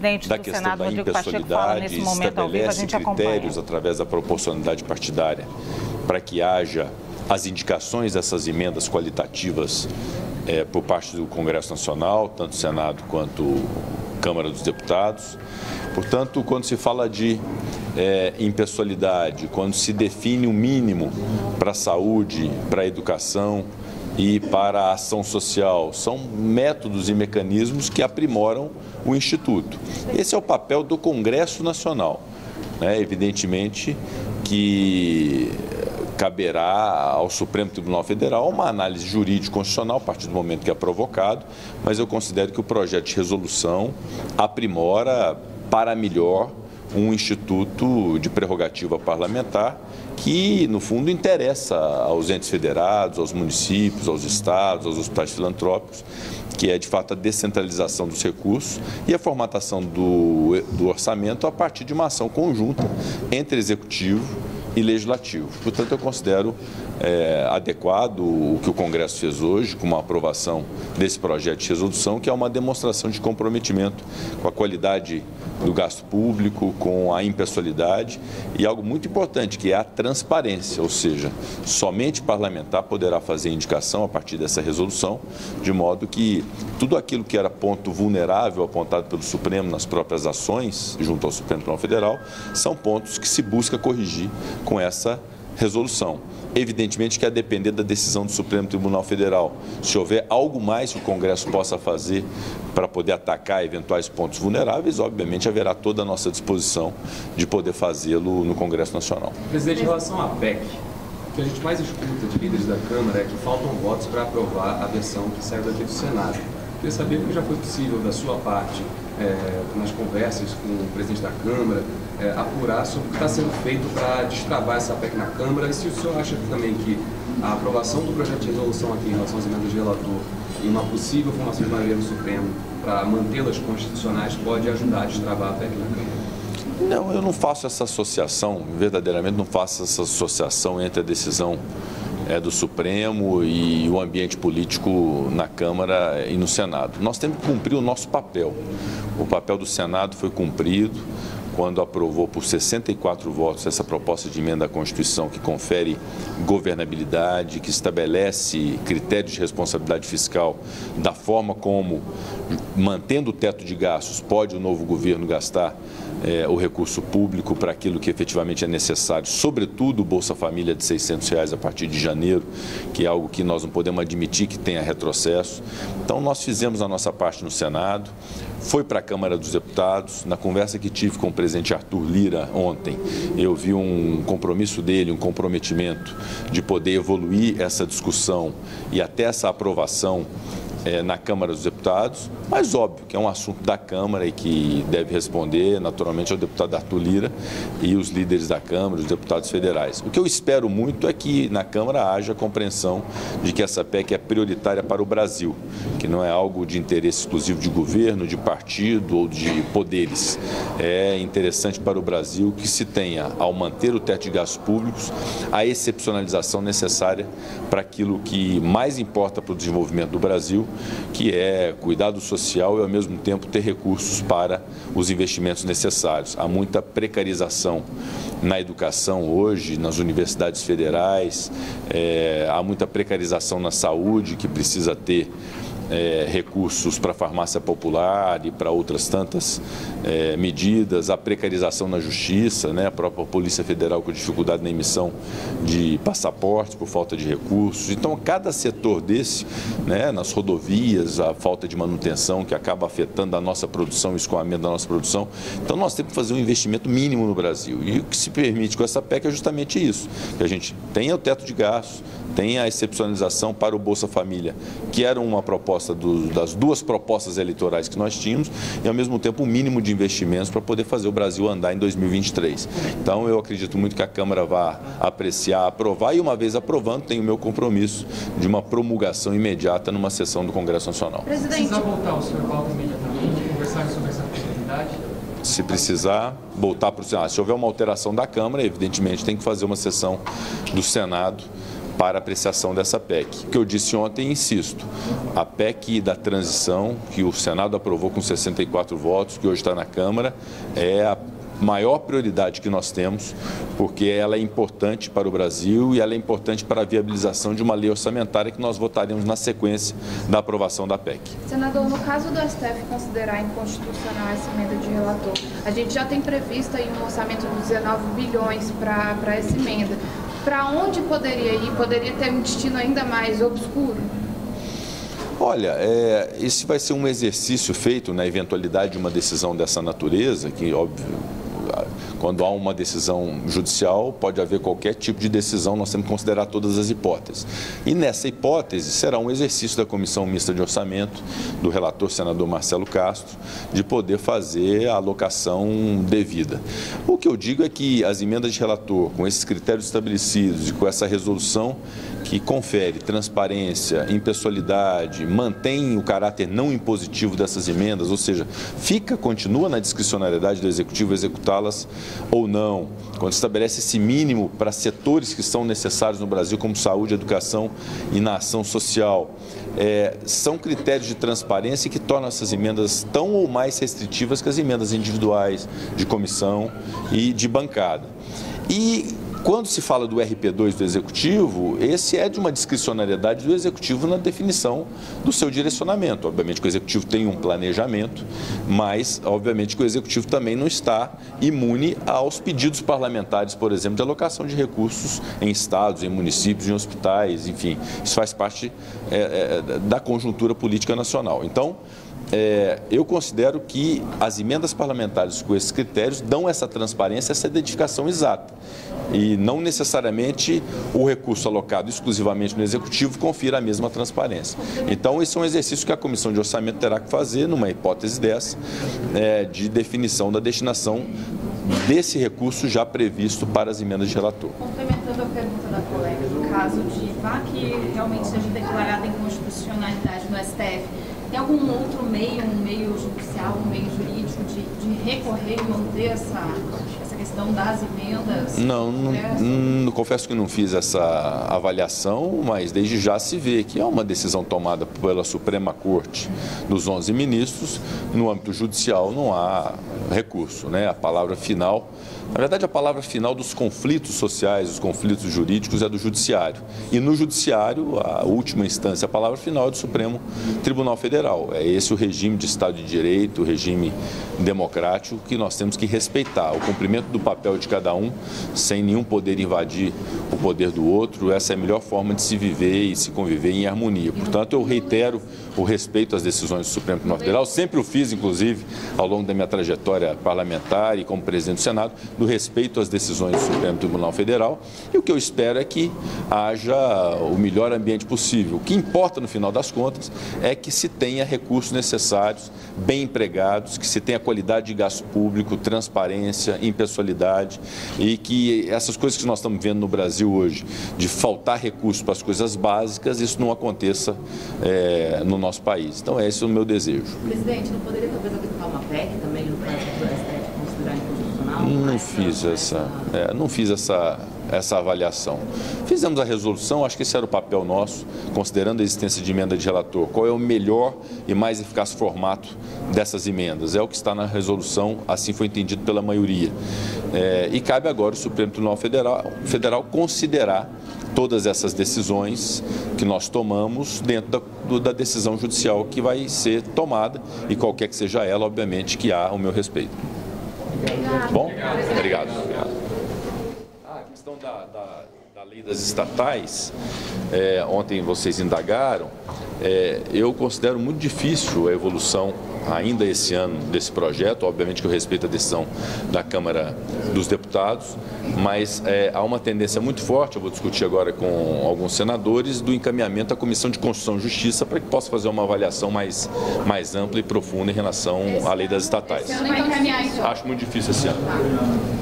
presidente da do questão Senado, da Rodrigo Pacheco, fala nesse impessoalidade, momento ao vivo, a gente estabelece critérios acompanha. através da proporcionalidade partidária para que haja as indicações dessas emendas qualitativas por parte do Congresso Nacional, tanto Senado quanto Câmara dos Deputados. Portanto, quando se fala de impessoalidade, quando se define um mínimo para a saúde, para a educação e para a ação social, são métodos e mecanismos que aprimoram o Instituto. Esse é o papel do Congresso Nacional. Evidentemente que caberá ao Supremo Tribunal Federal uma análise jurídico-constitucional a partir do momento que é provocado, mas eu considero que o projeto de resolução aprimora para melhor um instituto de prerrogativa parlamentar que, no fundo, interessa aos entes federados, aos municípios, aos estados, aos hospitais filantrópicos, que é, de fato, a descentralização dos recursos e a formatação do orçamento a partir de uma ação conjunta entre executivo e legislativo. Portanto, eu considero adequado o que o Congresso fez hoje, com uma aprovação desse projeto de resolução, que é uma demonstração de comprometimento com a qualidade do gasto público, com a impessoalidade e algo muito importante, que é a transparência, ou seja, somente parlamentar poderá fazer indicação a partir dessa resolução, de modo que tudo aquilo que era ponto vulnerável apontado pelo Supremo nas próprias ações, junto ao Supremo Tribunal Federal, são pontos que se busca corrigir com essa resolução. Evidentemente que a depender da decisão do Supremo Tribunal Federal, se houver algo mais que o Congresso possa fazer para poder atacar eventuais pontos vulneráveis, obviamente haverá toda a nossa disposição de poder fazê-lo no Congresso Nacional. Presidente, em relação à PEC, o que a gente mais escuta de líderes da Câmara é que faltam votos para aprovar a versão que saiu daqui do Senado. Queria saber o que já foi possível da sua parte, nas conversas com o presidente da Câmara, apurar sobre o que está sendo feito para destravar essa PEC na Câmara e se o senhor acha também que a aprovação do projeto de resolução aqui em relação às emendas de relator e uma possível formação de maioria no Supremo para mantê-las constitucionais pode ajudar a destravar a PEC na Câmara? Não, eu não faço essa associação, verdadeiramente não faço essa associação entre a decisão do Supremo e o ambiente político na Câmara e no Senado. Nós temos que cumprir o nosso papel. O papel do Senado foi cumprido quando aprovou por 64 votos essa proposta de emenda à Constituição que confere governabilidade, que estabelece critérios de responsabilidade fiscal da forma como, mantendo o teto de gastos, pode o novo governo gastar o recurso público para aquilo que efetivamente é necessário, sobretudo o Bolsa Família de R$600 a partir de janeiro, que é algo que nós não podemos admitir que tenha retrocesso. Então, nós fizemos a nossa parte no Senado, foi para a Câmara dos Deputados. Na conversa que tive com o presidente Arthur Lira ontem, eu vi um compromisso dele, um comprometimento de poder evoluir essa discussão e até essa aprovação na Câmara dos Deputados, mas óbvio que é um assunto da Câmara e que deve responder naturalmente ao deputado Arthur Lira e os líderes da Câmara, os deputados federais. O que eu espero muito é que na Câmara haja compreensão de que essa PEC é prioritária para o Brasil, que não é algo de interesse exclusivo de governo, de partido ou de poderes. É interessante para o Brasil que se tenha, ao manter o teto de gastos públicos, a excepcionalização necessária para aquilo que mais importa para o desenvolvimento do Brasil, que é cuidado social e, ao mesmo tempo, ter recursos para os investimentos necessários. Há muita precarização na educação hoje, nas universidades federais, há muita precarização na saúde, que precisa ter recursos para a farmácia popular e para outras tantas medidas, a precarização na justiça, a própria Polícia Federal com dificuldade na emissão de passaportes por falta de recursos. Então, cada setor desse, nas rodovias, a falta de manutenção que acaba afetando a nossa produção, o escoamento da nossa produção. Então, nós temos que fazer um investimento mínimo no Brasil. E o que se permite com essa PEC é justamente isso, que a gente tenha o teto de gastos, tenha a excepcionalização para o Bolsa Família, que era uma proposta das duas propostas eleitorais que nós tínhamos, e ao mesmo tempo um mínimo de investimentos para poder fazer o Brasil andar em 2023. Então eu acredito muito que a Câmara vá apreciar, aprovar, e uma vez aprovando, tenho o meu compromisso de uma promulgação imediata numa sessão do Congresso Nacional. Presidente, se precisar voltar, o senhor volta imediatamente, conversar sobre essa possibilidade? Se precisar, voltar para o Senado. Se houver uma alteração da Câmara, evidentemente tem que fazer uma sessão do Senado para apreciação dessa PEC. O que eu disse ontem e insisto, a PEC da transição, que o Senado aprovou com 64 votos, que hoje está na Câmara, é a maior prioridade que nós temos, porque ela é importante para o Brasil e ela é importante para a viabilização de uma lei orçamentária que nós votaremos na sequência da aprovação da PEC. Senador, no caso do STF considerar inconstitucional essa emenda de relator, a gente já tem previsto aí um orçamento de 19 bilhões para essa emenda. Para onde poderia ir? Poderia ter um destino ainda mais obscuro? Olha, esse vai ser um exercício feito na eventualidade de uma decisão dessa natureza, que, óbvio, quando há uma decisão judicial, pode haver qualquer tipo de decisão, nós temos que considerar todas as hipóteses. E nessa hipótese, será um exercício da Comissão Mista de Orçamento, do relator senador Marcelo Castro, de poder fazer a alocação devida. O que eu digo é que as emendas de relator, com esses critérios estabelecidos e com essa resolução que confere transparência, impessoalidade, mantém o caráter não impositivo dessas emendas, ou seja, continua na discricionariedade do Executivo executá-las ou não, quando estabelece esse mínimo para setores que são necessários no Brasil, como saúde, educação e na ação social. São critérios de transparência que tornam essas emendas tão ou mais restritivas que as emendas individuais de comissão e de bancada. E quando se fala do RP2 do Executivo, esse é de uma discricionariedade do Executivo na definição do seu direcionamento. Obviamente que o Executivo tem um planejamento, mas obviamente que o Executivo também não está imune aos pedidos parlamentares, por exemplo, de alocação de recursos em estados, em municípios, em hospitais, enfim. Isso faz parte da conjuntura política nacional. Então, eu considero que as emendas parlamentares com esses critérios dão essa transparência, essa identificação exata. E não necessariamente o recurso alocado exclusivamente no Executivo confira a mesma transparência. Então, esse é um exercício que a Comissão de Orçamento terá que fazer, numa hipótese dessa, de definição da destinação desse recurso já previsto para as emendas de relator. Complementando a pergunta da colega, no caso de que realmente seja declarada inconstitucionalidade no STF, tem algum outro meio, um meio judicial, um meio jurídico de recorrer e manter essa questão das emendas? Não, confesso que não fiz essa avaliação, mas desde já se vê que é uma decisão tomada pela Suprema Corte dos 11 ministros. No âmbito judicial não há recurso, né? A palavra final, na verdade a palavra final dos conflitos sociais, dos conflitos jurídicos é do Judiciário. E no Judiciário, a última instância, a palavra final é do Supremo Tribunal Federal. É esse o regime de Estado de Direito, o regime democrático que nós temos que respeitar. O cumprimento do papel de cada um, sem nenhum poder invadir o poder do outro, essa é a melhor forma de se viver e se conviver em harmonia. Portanto, eu reitero o respeito às decisões do Supremo Tribunal Federal, sempre o fiz, inclusive, ao longo da minha trajetória parlamentar e como presidente do Senado, do respeito às decisões do Supremo Tribunal Federal, e o que eu espero é que haja o melhor ambiente possível. O que importa, no final das contas, é que se tenha recursos necessários, bem empregados, que se tenha qualidade de gasto público, transparência, impessoalidade, e que essas coisas que nós estamos vendo no Brasil hoje, de faltar recursos para as coisas básicas, isso não aconteça no nosso país. Então, esse é o meu desejo. Presidente, não poderia talvez aplicar uma PEC também no caso do STF considerar inconstitucional? Não fiz essa avaliação. Fizemos a resolução, acho que esse era o papel nosso, considerando a existência de emenda de relator. Qual é o melhor e mais eficaz formato dessas emendas? É o que está na resolução, assim foi entendido pela maioria. E cabe agora ao Supremo Tribunal Federal considerar todas essas decisões que nós tomamos dentro da decisão judicial que vai ser tomada, e qualquer que seja ela, obviamente, que há o meu respeito. Bom? Obrigado. A questão da lei das estatais, ontem vocês indagaram, eu considero muito difícil a evolução ainda esse ano desse projeto. Obviamente que eu respeito a decisão da Câmara dos Deputados, mas há uma tendência muito forte, eu vou discutir agora com alguns senadores, do encaminhamento à Comissão de Constituição e Justiça para que possa fazer uma avaliação mais ampla e profunda em relação à lei das estatais. Esse ano vai encaminhar isso? Acho muito difícil esse ano.